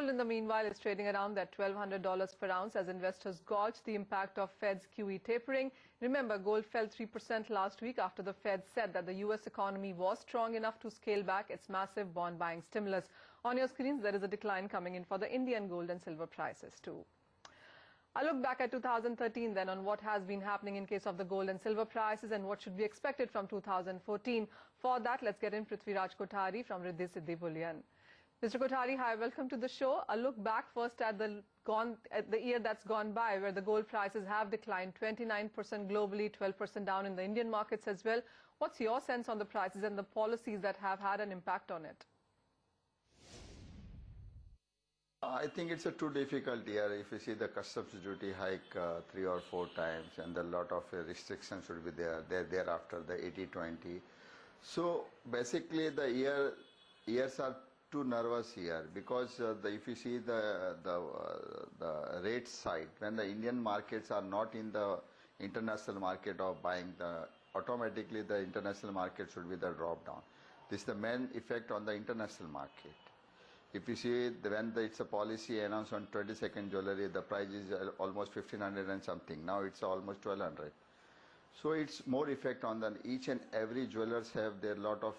In the meanwhile, is trading around that $1,200 per ounce as investors gauge the impact of Fed's QE tapering. Remember, gold fell 3% last week after the Fed said that the U.S. economy was strong enough to scale back its massive bond buying stimulus. On your screens, there is a decline coming in for the Indian gold and silver prices too. I look back at 2013 then on what has been happening in case of the gold and silver prices and what should be expected from 2014. For that, let's get in Prithviraj Kothari from Riddhi Siddhi Bullion. Mr. Kothari, hi, welcome to the show. A look back first at the year that's gone by, where the gold prices have declined 29% globally, 12% down in the Indian markets as well. What's your sense on the prices and the policies that have had an impact on it? I think it's a too difficult year. If you see the customs duty hike 3 or 4 times, and a lot of restrictions should be there thereafter, the 80-20. So basically the years are too nervous here, because if you see the rate side, when the Indian markets are not in the international market of buying, automatically the international market should be the drop down. This is the main effect on the international market. If you see when it's a policy announced on 22nd jewelry, the price is almost 1,500 and something. Now it's almost 1,200. So it's more effect on the each and every jewelers have their lot of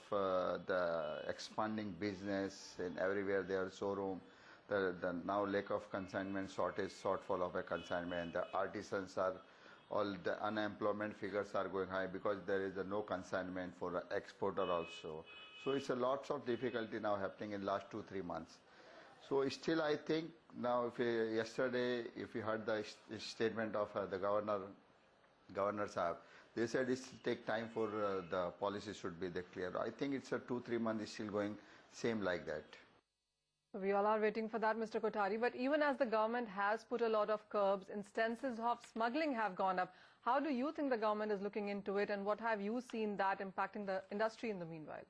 the expanding business, and everywhere their showroom. The now lack of consignment, shortfall of a consignment. The artisans are all the unemployment figures are going high because there is no consignment for an exporter also. So it's a lots of difficulty now happening in last 2-3 months. So still I think now yesterday if you heard the statement of the Governor Sahab, they said it will take time for the policy should be clear. I think it's a 2-3 months still going same like that. We all are waiting for that, Mr. Kothari. But even as the government has put a lot of curbs, instances of smuggling have gone up. How do you think the government is looking into it, and what have you seen that impacting the industry in the meanwhile?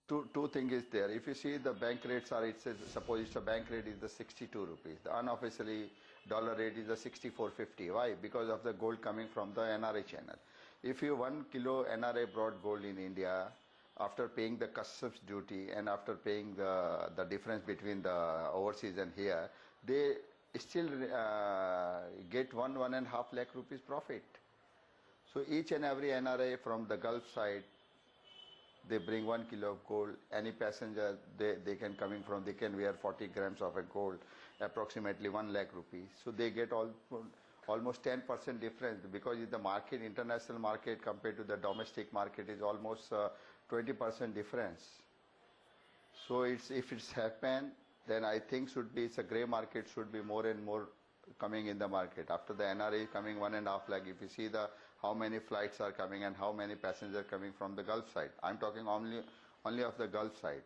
Two things is there. If you see the bank rates are, it says suppose it's a bank rate is the 62 rupees. The unofficially dollar rate is the 64.50. Why? Because of the gold coming from the NRA channel. If you 1 kilo NRA brought gold in India, after paying the customs duty and after paying the difference between the overseas and here, they still get 1.5 lakh rupees profit. So each and every NRA from the Gulf side, they bring 1 kilo of gold. Any passenger they can coming from, they can wear 40 grams of a gold, approximately 1 lakh rupees. So they get almost 10% difference, because in the market, international market compared to the domestic market is almost 20% difference. So if it's happened, then I think it's a grey market should be more and more coming in the market. After the NRA coming 1.5 lakh, if you see how many flights are coming and how many passengers coming from the Gulf side. I'm talking only of the Gulf side.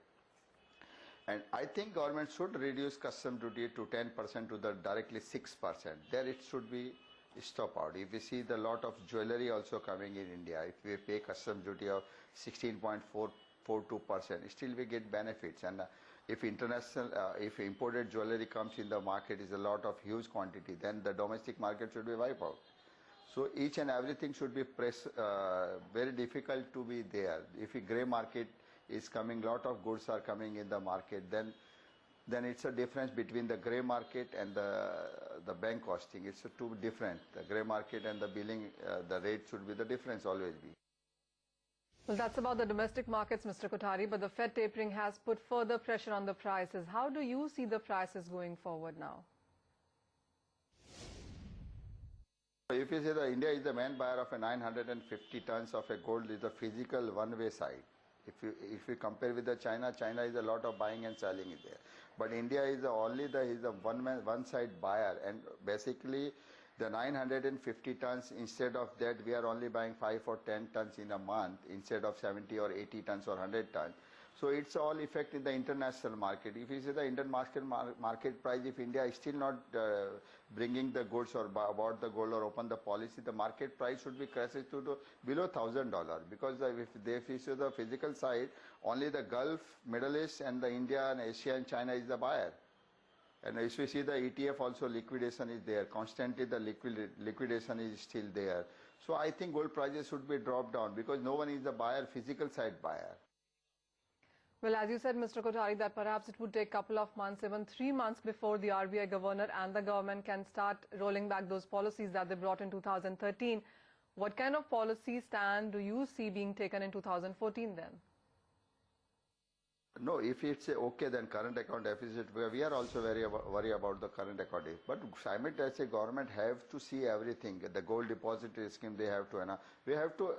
And I think government should reduce custom duty to 10% to the directly 6%. There it should be stop out. If we see the lot of jewelry also coming in India, if we pay custom duty of 16.442%, still we get benefits. And if if imported jewelry comes in the market is a lot of huge quantity, then the domestic market should be wiped out. So each and everything should be very difficult to be there. If a grey market is coming, lot of goods are coming in the market, then it's a difference between the grey market and the bank costing. It's too different. The grey market and the billing, the rate should be the difference always be. Well, that's about the domestic markets, Mr. Kothari, but the Fed tapering has put further pressure on the prices. How do you see the prices going forward now? If you say that India is the main buyer of a 950 tons of a gold, is the physical one-way side. If you compare with the China is a lot of buying and selling is there. But India is only the one-side buyer, and basically the 950 tons, instead of that we are only buying 5 or 10 tons in a month instead of 70 or 80 tons or 100 tons. So it's all effect in the international market. If you see the Indian market price, if India is still not bringing the goods or bought the gold or open the policy, the market price should be crashed to below $1,000, because if you see the physical side, only the Gulf, Middle East and the India and Asia and China is the buyer. And if you see the ETF also liquidation is there, constantly the liquidation is still there. So I think gold prices should be dropped down, because no one is the buyer, physical side buyer. Well, as you said, Mr. Kothari, that perhaps it would take a couple of months, even 3 months before the RBI governor and the government can start rolling back those policies that they brought in 2013. What kind of policy stand do you see being taken in 2014 then? No, if it's okay, then current account deficit, we are also very worried about the current account deficit. But simultaneously, government have to see everything. The gold depository scheme they have to, we have to,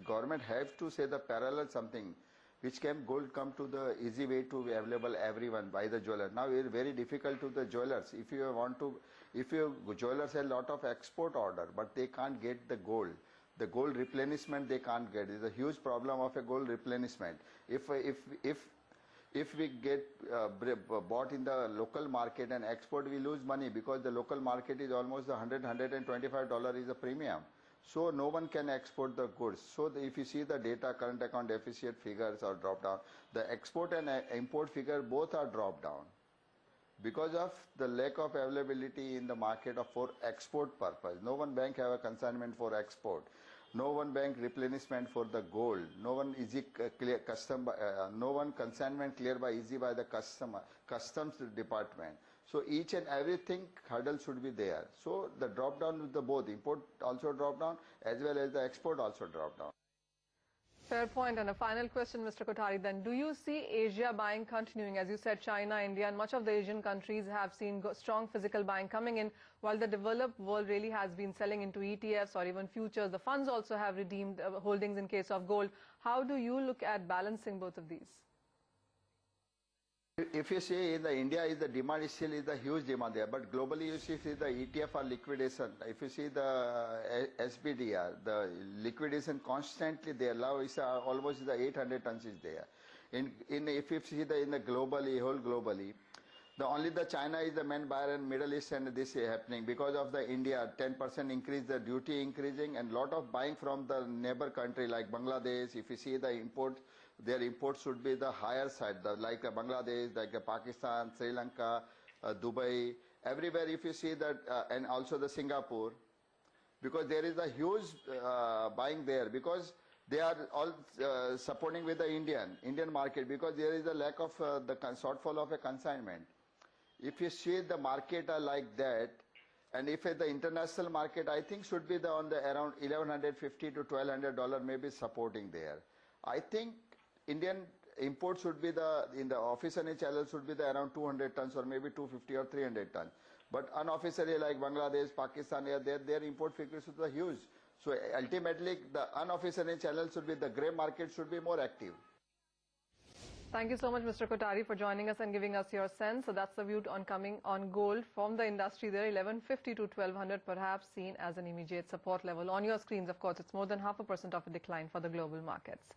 government have to say the parallel something, which can gold come to the easy way to be available everyone by the jeweler. Now it's very difficult to the jewelers. If you want to, if your jewelers have a lot of export order, but they can't get the gold replenishment they can't get. It's a huge problem of a gold replenishment. If we get bought in the local market and export, we lose money because the local market is almost $125 is a premium. So no one can export the goods. So if you see the data, current account deficit figures are dropped down. The export and import figure both are dropped down because of the lack of availability in the market for export purpose. No one bank have a consignment for export. No one bank replenishment for the gold. No one easy clear no one consignment clear by easy by the customs department. So each and everything hurdle should be there. So the drop down with the both import also drop down as well as the export also drop down. Fair point. And a final question, Mr. Kothari, then. Do you see Asia buying continuing? As you said, China, India, and much of the Asian countries have seen strong physical buying coming in, while the developed world really has been selling into ETFs or even futures. The funds also have redeemed holdings in case of gold. How do you look at balancing both of these? If you see in the India, is the demand is still is a huge demand there, but globally you see the ETF or liquidation. If you see the SBDR, the liquidation constantly there. Now is almost the 800 tons is there. If you see in the globally, whole globally, only the China is the main buyer and Middle East, and this is happening because of the India 10% increase, the duty increasing, and lot of buying from the neighbor country like Bangladesh. If you see the import, their imports should be the higher side, like Bangladesh, like Pakistan, Sri Lanka, Dubai, everywhere. If you see that, and also the Singapore, because there is a huge buying there because they are all supporting with the Indian market because there is a lack of the shortfall of a consignment. If you see the market are like that, and if the international market, I think should be on the around $1,150 to $1,200 maybe supporting there. I think Indian import should be in the official channel should be around 200 tons or maybe 250 or 300 tons. But unofficially like Bangladesh, Pakistan, their import figures are huge. So ultimately the unofficial channel should be, the grey market should be more active. Thank you so much, Mr. Kothari, for joining us and giving us your sense. So that's the view on gold from the industry there, 1150 to 1200, perhaps seen as an immediate support level. On your screens, of course, it's more than 0.5% of a decline for the global markets.